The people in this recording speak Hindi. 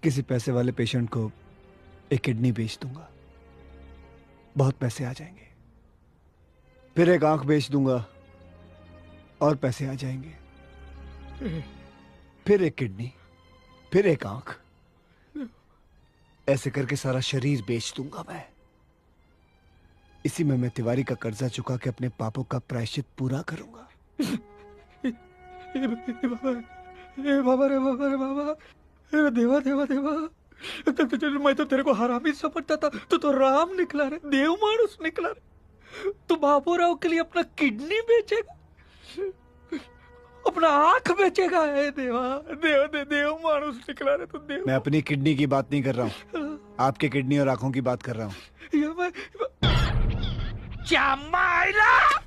किसी पैसे वाले पेशेंट को एक किडनी बेच दूंगा, बहुत पैसे आ जाएंगे। फिर एक आंख बेच दूंगा और पैसे आ जाएंगे। फिर एक किडनी, फिर एक आंख, ऐसे करके सारा शरीर बेच दूंगा मैं। इसी में मैं तिवारी का कर्जा चुका के अपने पापों का प्रायश्चित पूरा करूंगा। ए बाबा रे बाबा रे बाबा, अरे देवा देवा देवा, मैं तो तेरे को हरामी समझता था, तू तो राम निकला रे, देव मानुस निकला रे। तू बाबूराव के लिए अपना किडनी बेचेगा, अपना आंख बेचेगा। है देवा, देव दे देव मानुस निकला रे तू, देव। मैं अपनी किडनी की बात नहीं कर रहा हूँ, आपके किडनी और आंखों की बात कर रहा हूँ। ये मैं क्या मायला।